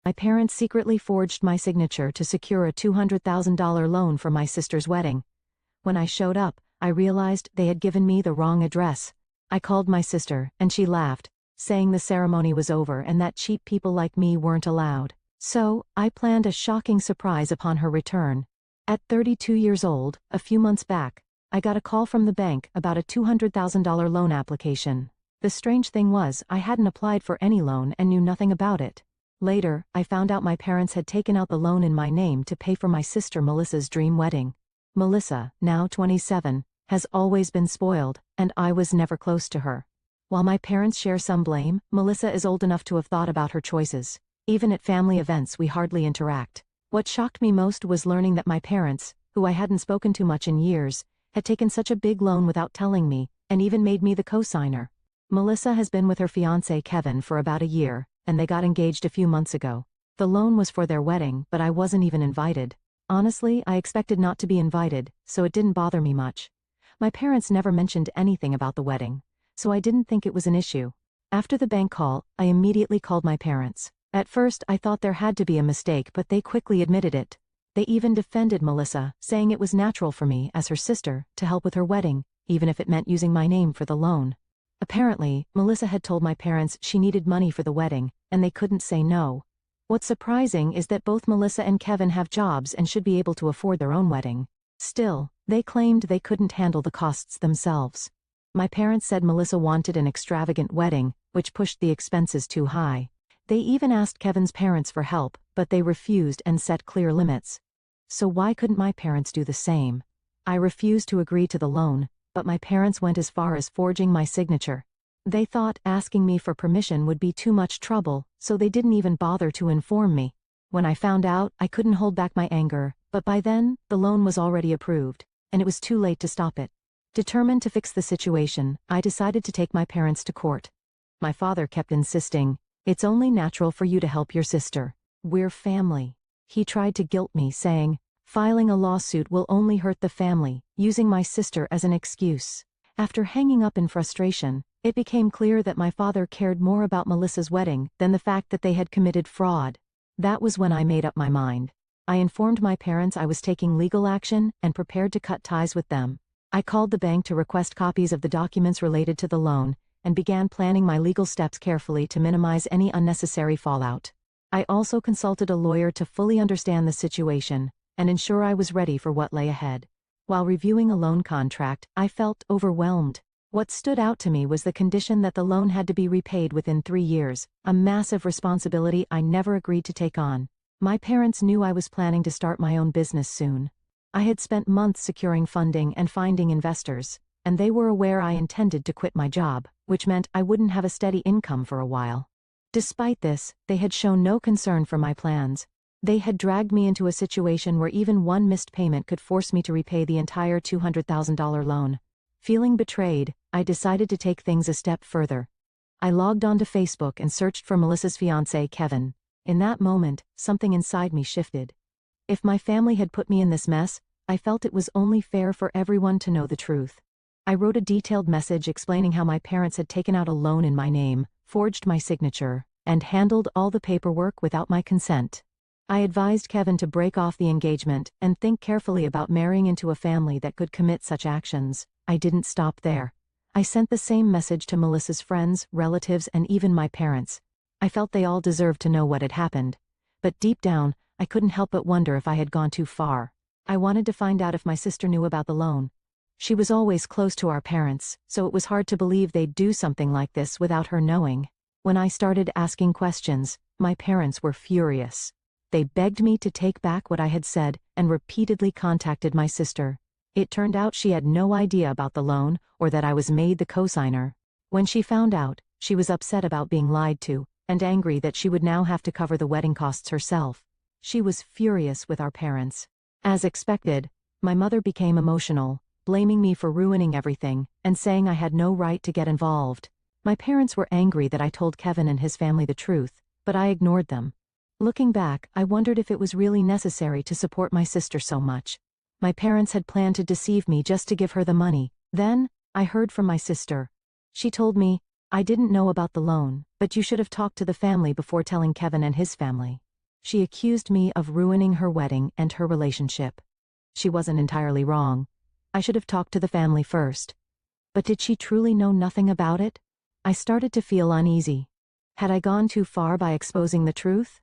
My parents secretly forged my signature to secure a $200,000 loan for my sister's wedding. When I showed up, I realized they had given me the wrong address. I called my sister, and she laughed, saying the ceremony was over and that cheap people like me weren't allowed. So, I planned a shocking surprise upon her return. At 32 years old, a few months back, I got a call from the bank about a $200,000 loan application. The strange thing was, I hadn't applied for any loan and knew nothing about it. Later, I found out my parents had taken out the loan in my name to pay for my sister Melissa's dream wedding. Melissa, now 27, has always been spoiled, and I was never close to her. While my parents share some blame, Melissa is old enough to have thought about her choices. Even at family events we hardly interact. What shocked me most was learning that my parents, who I hadn't spoken to much in years, had taken such a big loan without telling me, and even made me the co-signer. Melissa has been with her fiancé Kevin for about a year, and they got engaged a few months ago. The loan was for their wedding, but I wasn't even invited. Honestly, I expected not to be invited, so it didn't bother me much. My parents never mentioned anything about the wedding, so I didn't think it was an issue. After the bank call, I immediately called my parents. At first, I thought there had to be a mistake, but they quickly admitted it. They even defended Melissa, saying it was natural for me, as her sister, to help with her wedding, even if it meant using my name for the loan. Apparently, Melissa had told my parents she needed money for the wedding, and they couldn't say no. What's surprising is that both Melissa and Kevin have jobs and should be able to afford their own wedding. Still, they claimed they couldn't handle the costs themselves. My parents said Melissa wanted an extravagant wedding, which pushed the expenses too high. They even asked Kevin's parents for help, but they refused and set clear limits. So why couldn't my parents do the same? I refused to agree to the loan, but my parents went as far as forging my signature. They thought asking me for permission would be too much trouble, so they didn't even bother to inform me. When I found out, I couldn't hold back my anger, but by then, the loan was already approved, and it was too late to stop it. Determined to fix the situation, I decided to take my parents to court. My father kept insisting, "It's only natural for you to help your sister. We're family." He tried to guilt me, saying, "Filing a lawsuit will only hurt the family," using my sister as an excuse. After hanging up in frustration, it became clear that my father cared more about Melissa's wedding than the fact that they had committed fraud. That was when I made up my mind. I informed my parents I was taking legal action and prepared to cut ties with them. I called the bank to request copies of the documents related to the loan, and began planning my legal steps carefully to minimize any unnecessary fallout. I also consulted a lawyer to fully understand the situation and ensure I was ready for what lay ahead. While reviewing a loan contract, I felt overwhelmed. What stood out to me was the condition that the loan had to be repaid within 3 years, a massive responsibility I never agreed to take on. My parents knew I was planning to start my own business soon. I had spent months securing funding and finding investors, and they were aware I intended to quit my job, which meant I wouldn't have a steady income for a while. Despite this, they had shown no concern for my plans. They had dragged me into a situation where even one missed payment could force me to repay the entire $200,000 loan. Feeling betrayed, I decided to take things a step further. I logged onto Facebook and searched for Melissa's fiancé Kevin. In that moment, something inside me shifted. If my family had put me in this mess, I felt it was only fair for everyone to know the truth. I wrote a detailed message explaining how my parents had taken out a loan in my name, forged my signature, and handled all the paperwork without my consent. I advised Kevin to break off the engagement and think carefully about marrying into a family that could commit such actions. I didn't stop there. I sent the same message to Melissa's friends, relatives, and even my parents. I felt they all deserved to know what had happened. But deep down, I couldn't help but wonder if I had gone too far. I wanted to find out if my sister knew about the loan. She was always close to our parents, so it was hard to believe they'd do something like this without her knowing. When I started asking questions, my parents were furious. They begged me to take back what I had said and repeatedly contacted my sister. It turned out she had no idea about the loan or that I was made the co-signer. When she found out, she was upset about being lied to and angry that she would now have to cover the wedding costs herself. She was furious with our parents. As expected, my mother became emotional, blaming me for ruining everything and saying I had no right to get involved. My parents were angry that I told Kevin and his family the truth, but I ignored them. Looking back, I wondered if it was really necessary to support my sister so much. My parents had planned to deceive me just to give her the money. Then, I heard from my sister. She told me, "I didn't know about the loan, but you should have talked to the family before telling Kevin and his family." She accused me of ruining her wedding and her relationship. She wasn't entirely wrong. I should have talked to the family first. But did she truly know nothing about it? I started to feel uneasy. Had I gone too far by exposing the truth?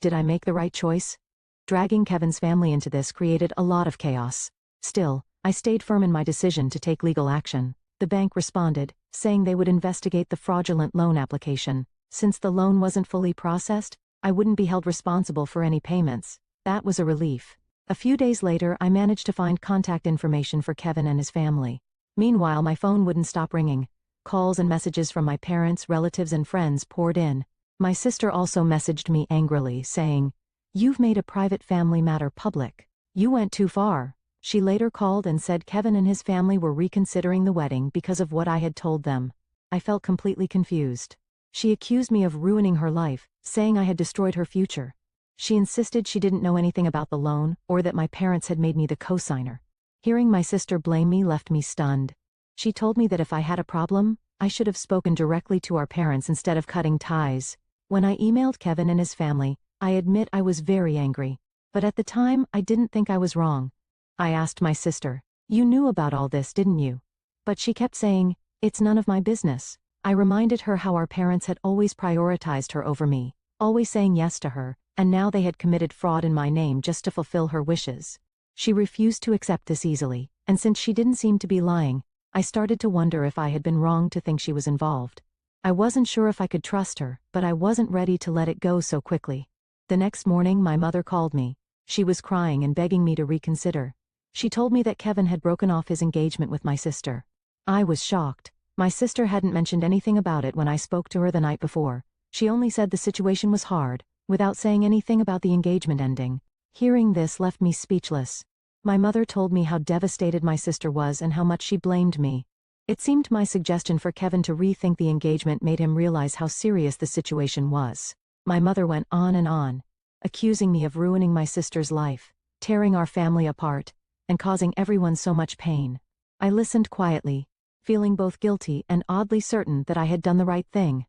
Did I make the right choice? Dragging Kevin's family into this created a lot of chaos. Still, I stayed firm in my decision to take legal action. The bank responded, saying they would investigate the fraudulent loan application. Since the loan wasn't fully processed, I wouldn't be held responsible for any payments. That was a relief. A few days later, I managed to find contact information for Kevin and his family. Meanwhile, my phone wouldn't stop ringing. Calls and messages from my parents, relatives, and friends poured in. My sister also messaged me angrily, saying, "You've made a private family matter public. You went too far." She later called and said Kevin and his family were reconsidering the wedding because of what I had told them. I felt completely confused. She accused me of ruining her life, saying I had destroyed her future. She insisted she didn't know anything about the loan, or that my parents had made me the co-signer. Hearing my sister blame me left me stunned. She told me that if I had a problem, I should have spoken directly to our parents instead of cutting ties. When I emailed Kevin and his family, I admit I was very angry. But at the time, I didn't think I was wrong. I asked my sister, "You knew about all this, didn't you?" But she kept saying, "It's none of my business." I reminded her how our parents had always prioritized her over me, always saying yes to her, and now they had committed fraud in my name just to fulfill her wishes. She refused to accept this easily, and since she didn't seem to be lying, I started to wonder if I had been wrong to think she was involved. I wasn't sure if I could trust her, but I wasn't ready to let it go so quickly. The next morning, my mother called me. She was crying and begging me to reconsider. She told me that Kevin had broken off his engagement with my sister. I was shocked. My sister hadn't mentioned anything about it when I spoke to her the night before. She only said the situation was hard, without saying anything about the engagement ending. Hearing this left me speechless. My mother told me how devastated my sister was and how much she blamed me. It seemed my suggestion for Kevin to rethink the engagement made him realize how serious the situation was. My mother went on, accusing me of ruining my sister's life, tearing our family apart, and causing everyone so much pain. I listened quietly, feeling both guilty and oddly certain that I had done the right thing.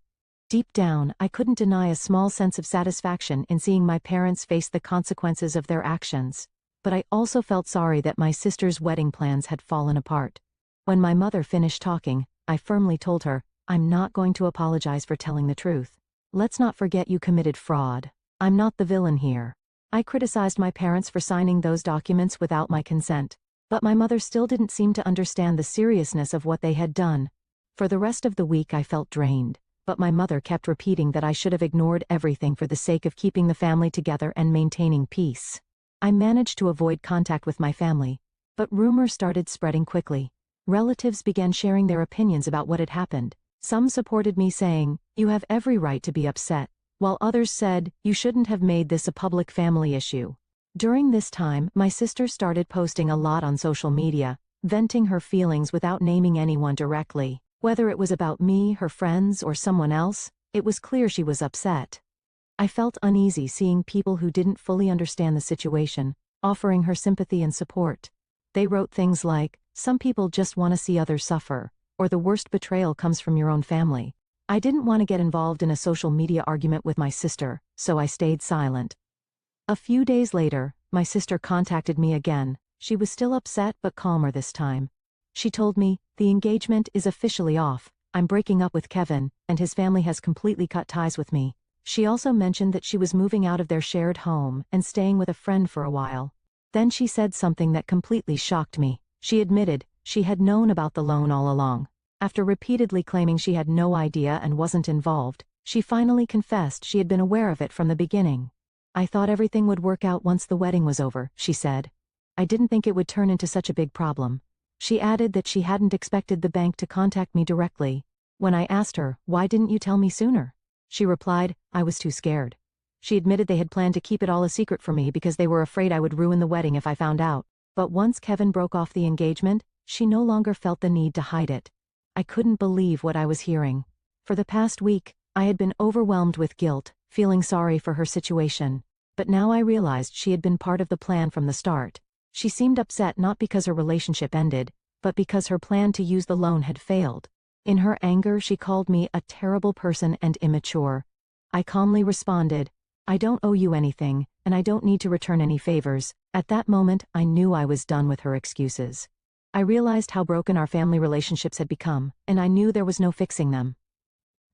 Deep down, I couldn't deny a small sense of satisfaction in seeing my parents face the consequences of their actions. But I also felt sorry that my sister's wedding plans had fallen apart. When my mother finished talking, I firmly told her, "I'm not going to apologize for telling the truth. Let's not forget you committed fraud. I'm not the villain here." I criticized my parents for signing those documents without my consent. But my mother still didn't seem to understand the seriousness of what they had done. For the rest of the week I felt drained, but my mother kept repeating that I should have ignored everything for the sake of keeping the family together and maintaining peace. I managed to avoid contact with my family, but rumors started spreading quickly. Relatives began sharing their opinions about what had happened. Some supported me saying, "You have every right to be upset," while others said, "You shouldn't have made this a public family issue." During this time, my sister started posting a lot on social media, venting her feelings without naming anyone directly. Whether it was about me, her friends, or someone else, it was clear she was upset. I felt uneasy seeing people who didn't fully understand the situation, offering her sympathy and support. They wrote things like, "Some people just want to see others suffer," or "The worst betrayal comes from your own family." I didn't want to get involved in a social media argument with my sister, so I stayed silent. A few days later, my sister contacted me again. She was still upset but calmer this time. She told me, "The engagement is officially off. I'm breaking up with Kevin, and his family has completely cut ties with me." She also mentioned that she was moving out of their shared home and staying with a friend for a while. Then she said something that completely shocked me. She admitted she had known about the loan all along. After repeatedly claiming she had no idea and wasn't involved, she finally confessed she had been aware of it from the beginning. "I thought everything would work out once the wedding was over," she said. "I didn't think it would turn into such a big problem." She added that she hadn't expected the bank to contact me directly. When I asked her, "Why didn't you tell me sooner?" she replied, "I was too scared." She admitted they had planned to keep it all a secret from me because they were afraid I would ruin the wedding if I found out. But once Kevin broke off the engagement, she no longer felt the need to hide it. I couldn't believe what I was hearing. For the past week, I had been overwhelmed with guilt, feeling sorry for her situation. But now I realized she had been part of the plan from the start. She seemed upset not because her relationship ended, but because her plan to use the loan had failed. In her anger, she called me a terrible person and immature. I calmly responded, I don't owe you anything, and I don't need to return any favors. At that moment, I knew I was done with her excuses. I realized how broken our family relationships had become, and I knew there was no fixing them.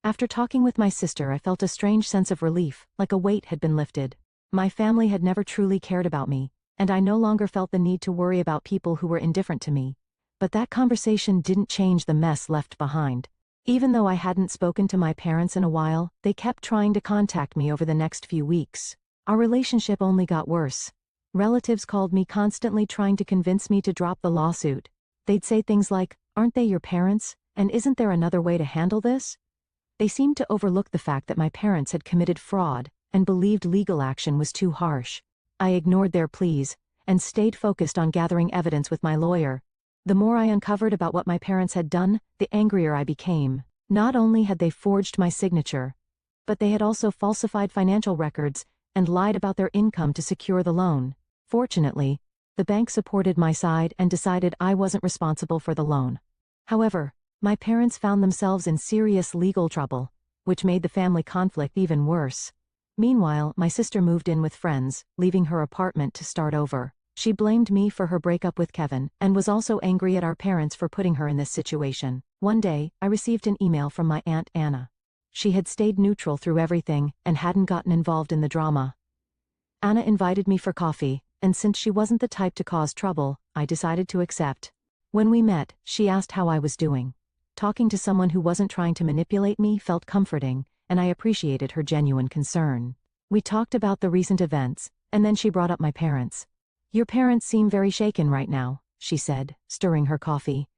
After talking with my sister, I felt a strange sense of relief, like a weight had been lifted. My family had never truly cared about me, and I no longer felt the need to worry about people who were indifferent to me. But that conversation didn't change the mess left behind. Even though I hadn't spoken to my parents in a while, they kept trying to contact me over the next few weeks. Our relationship only got worse. Relatives called me constantly trying to convince me to drop the lawsuit. They'd say things like, "Aren't they your parents? And isn't there another way to handle this?" They seemed to overlook the fact that my parents had committed fraud and believed legal action was too harsh. I ignored their pleas and stayed focused on gathering evidence with my lawyer. The more I uncovered about what my parents had done, the angrier I became. Not only had they forged my signature, but they had also falsified financial records and lied about their income to secure the loan. Fortunately, the bank supported my side and decided I wasn't responsible for the loan. However, my parents found themselves in serious legal trouble, which made the family conflict even worse. Meanwhile, my sister moved in with friends, leaving her apartment to start over. She blamed me for her breakup with Kevin and was also angry at our parents for putting her in this situation. One day, I received an email from my Aunt Anna. She had stayed neutral through everything and hadn't gotten involved in the drama. Anna invited me for coffee, and since she wasn't the type to cause trouble, I decided to accept. When we met, she asked how I was doing. Talking to someone who wasn't trying to manipulate me felt comforting, and I appreciated her genuine concern. We talked about the recent events, and then she brought up my parents. "Your parents seem very shaken right now," she said, stirring her coffee.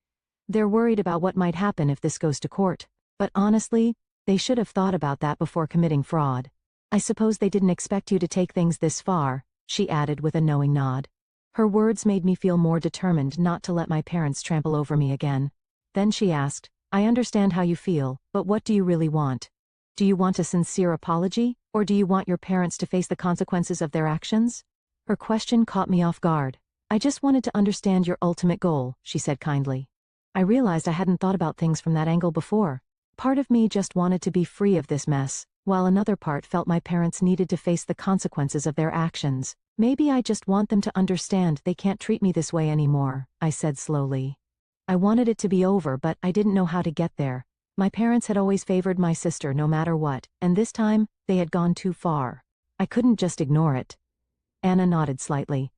"They're worried about what might happen if this goes to court. But honestly, they should have thought about that before committing fraud. I suppose they didn't expect you to take things this far," she added with a knowing nod. Her words made me feel more determined not to let my parents trample over me again. Then she asked, "I understand how you feel, but what do you really want? Do you want a sincere apology, or do you want your parents to face the consequences of their actions?" Her question caught me off guard. "I just wanted to understand your ultimate goal," she said kindly. I realized I hadn't thought about things from that angle before. Part of me just wanted to be free of this mess, while another part felt my parents needed to face the consequences of their actions. "Maybe I just want them to understand they can't treat me this way anymore," I said slowly. I wanted it to be over, but I didn't know how to get there. My parents had always favored my sister no matter what, and this time, they had gone too far. I couldn't just ignore it. Anna nodded slightly.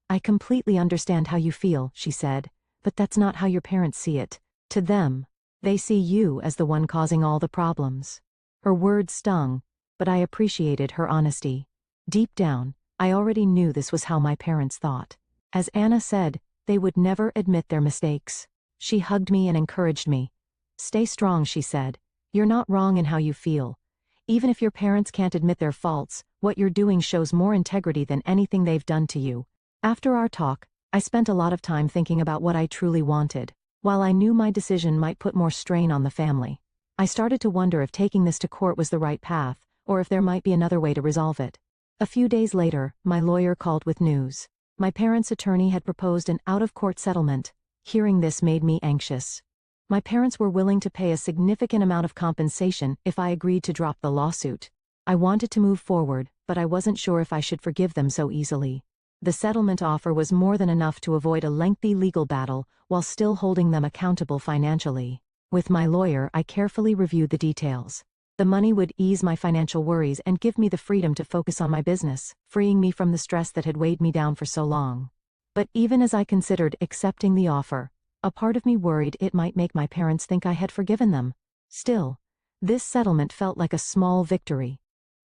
"I completely understand how you feel," she said, "but that's not how your parents see it. To them, they see you as the one causing all the problems." Her words stung, but I appreciated her honesty. Deep down, I already knew this was how my parents thought. As Anna said, they would never admit their mistakes. She hugged me and encouraged me. "Stay strong," she said. "You're not wrong in how you feel. Even if your parents can't admit their faults, what you're doing shows more integrity than anything they've done to you." After our talk, I spent a lot of time thinking about what I truly wanted. While I knew my decision might put more strain on the family, I started to wonder if taking this to court was the right path, or if there might be another way to resolve it. A few days later, my lawyer called with news. My parents' attorney had proposed an out-of-court settlement. Hearing this made me anxious. My parents were willing to pay a significant amount of compensation if I agreed to drop the lawsuit. I wanted to move forward, but I wasn't sure if I should forgive them so easily. The settlement offer was more than enough to avoid a lengthy legal battle while still holding them accountable financially. With my lawyer, I carefully reviewed the details. The money would ease my financial worries and give me the freedom to focus on my business, freeing me from the stress that had weighed me down for so long. But even as I considered accepting the offer, a part of me worried it might make my parents think I had forgiven them. Still, this settlement felt like a small victory.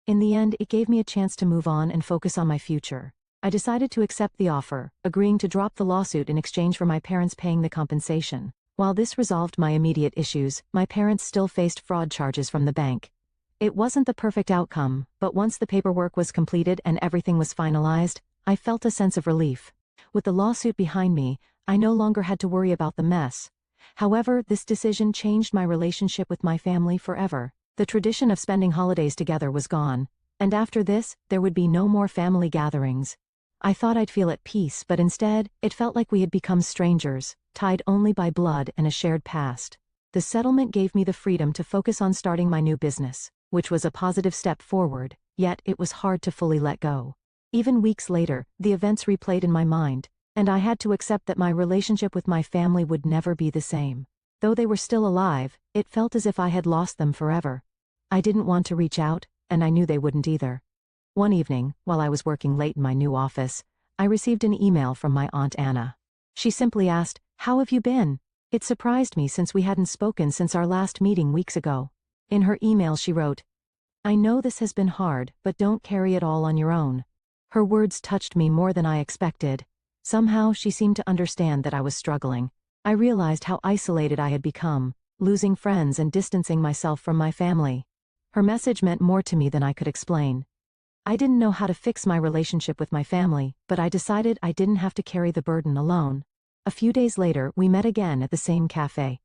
In the end, it gave me a chance to move on and focus on my future. I decided to accept the offer, agreeing to drop the lawsuit in exchange for my parents paying the compensation. While this resolved my immediate issues, my parents still faced fraud charges from the bank. It wasn't the perfect outcome, but once the paperwork was completed and everything was finalized, I felt a sense of relief. With the lawsuit behind me, I no longer had to worry about the mess. However, this decision changed my relationship with my family forever. The tradition of spending holidays together was gone, and after this, there would be no more family gatherings. I thought I'd feel at peace, but instead, it felt like we had become strangers, tied only by blood and a shared past. The settlement gave me the freedom to focus on starting my new business, which was a positive step forward. Yet it was hard to fully let go. Even weeks later, the events replayed in my mind, and I had to accept that my relationship with my family would never be the same. Though they were still alive, it felt as if I had lost them forever. I didn't want to reach out, and I knew they wouldn't either. One evening, while I was working late in my new office, I received an email from my Aunt Anna. She simply asked, "How have you been?" It surprised me since we hadn't spoken since our last meeting weeks ago. In her email she wrote, "I know this has been hard, but don't carry it all on your own." Her words touched me more than I expected. Somehow she seemed to understand that I was struggling. I realized how isolated I had become, losing friends and distancing myself from my family. Her message meant more to me than I could explain. I didn't know how to fix my relationship with my family, but I decided I didn't have to carry the burden alone. A few days later, we met again at the same cafe.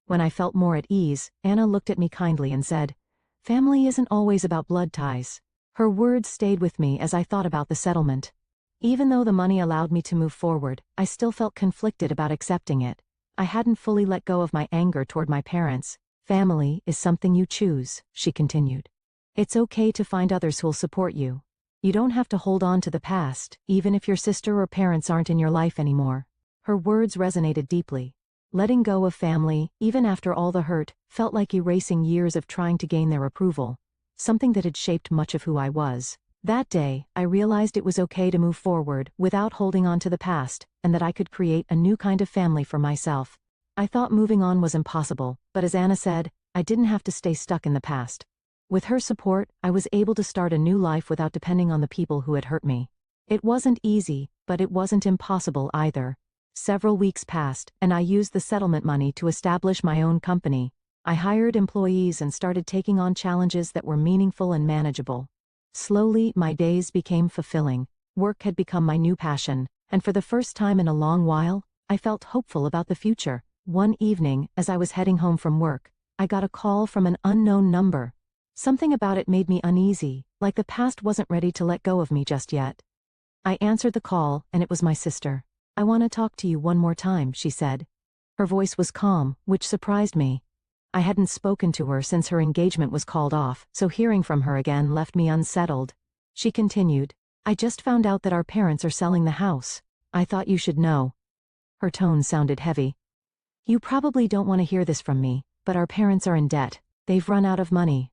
When I felt more at ease, Anna looked at me kindly and said, "Family isn't always about blood ties." Her words stayed with me as I thought about the settlement. Even though the money allowed me to move forward, I still felt conflicted about accepting it. I hadn't fully let go of my anger toward my parents. "Family is something you choose," she continued. "It's okay to find others who'll support you. You don't have to hold on to the past, even if your sister or parents aren't in your life anymore." Her words resonated deeply. Letting go of family, even after all the hurt, felt like erasing years of trying to gain their approval, something that had shaped much of who I was. That day, I realized it was okay to move forward without holding on to the past, and that I could create a new kind of family for myself. I thought moving on was impossible, but as Anna said, I didn't have to stay stuck in the past. With her support, I was able to start a new life without depending on the people who had hurt me. It wasn't easy, but it wasn't impossible either. Several weeks passed, and I used the settlement money to establish my own company. I hired employees and started taking on challenges that were meaningful and manageable. Slowly, my days became fulfilling. Work had become my new passion, and for the first time in a long while, I felt hopeful about the future. One evening, as I was heading home from work, I got a call from an unknown number. Something about it made me uneasy, like the past wasn't ready to let go of me just yet. I answered the call, and it was my sister. "I want to talk to you one more time," she said. Her voice was calm, which surprised me. I hadn't spoken to her since her engagement was called off, so hearing from her again left me unsettled. She continued, "I just found out that our parents are selling the house. I thought you should know." Her tone sounded heavy. "You probably don't want to hear this from me, but our parents are in debt. They've run out of money."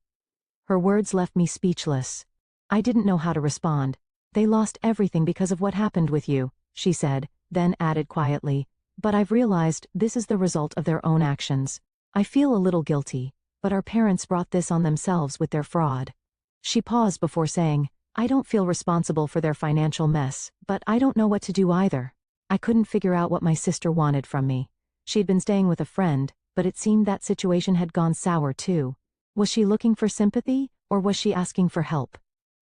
Her words left me speechless. I didn't know how to respond. "They lost everything because of what happened with you," she said, then added quietly, "But I've realized this is the result of their own actions. I feel a little guilty, but our parents brought this on themselves with their fraud." She paused before saying, "I don't feel responsible for their financial mess, but I don't know what to do either." I couldn't figure out what my sister wanted from me. She'd been staying with a friend, but it seemed that situation had gone sour too. Was she looking for sympathy, or was she asking for help?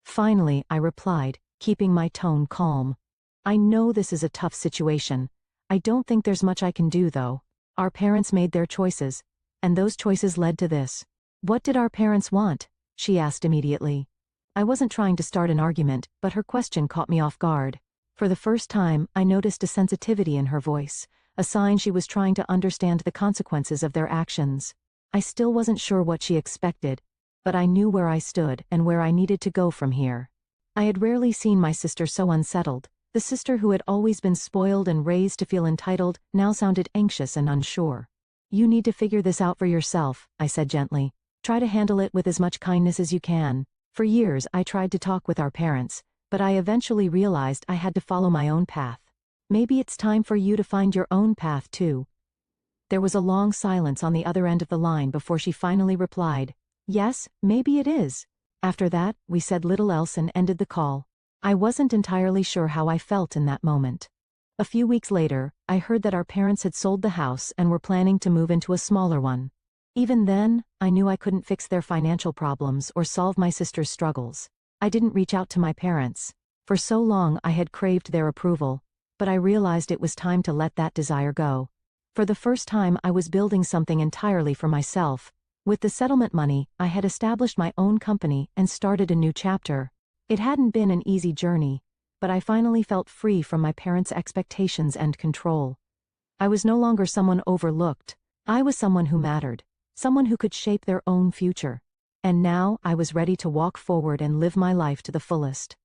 Finally, I replied, keeping my tone calm. "I know this is a tough situation. I don't think there's much I can do though. Our parents made their choices, and those choices led to this." "What did our parents want?" she asked immediately. I wasn't trying to start an argument, but her question caught me off guard. For the first time, I noticed a sensitivity in her voice, a sign she was trying to understand the consequences of their actions. I still wasn't sure what she expected, but I knew where I stood and where I needed to go from here. I had rarely seen my sister so unsettled. The sister who had always been spoiled and raised to feel entitled now sounded anxious and unsure. "You need to figure this out for yourself," I said gently. "Try to handle it with as much kindness as you can." For years I tried to talk with our parents, but I eventually realized I had to follow my own path. "Maybe it's time for you to find your own path too." There was a long silence on the other end of the line before she finally replied, "Yes, maybe it is." After that, we said little else and ended the call. I wasn't entirely sure how I felt in that moment. A few weeks later, I heard that our parents had sold the house and were planning to move into a smaller one. Even then, I knew I couldn't fix their financial problems or solve my sister's struggles. I didn't reach out to my parents. For so long I had craved their approval, but I realized it was time to let that desire go. For the first time I was building something entirely for myself. With the settlement money, I had established my own company and started a new chapter. It hadn't been an easy journey, but I finally felt free from my parents' expectations and control. I was no longer someone overlooked. I was someone who mattered, someone who could shape their own future. And now I was ready to walk forward and live my life to the fullest.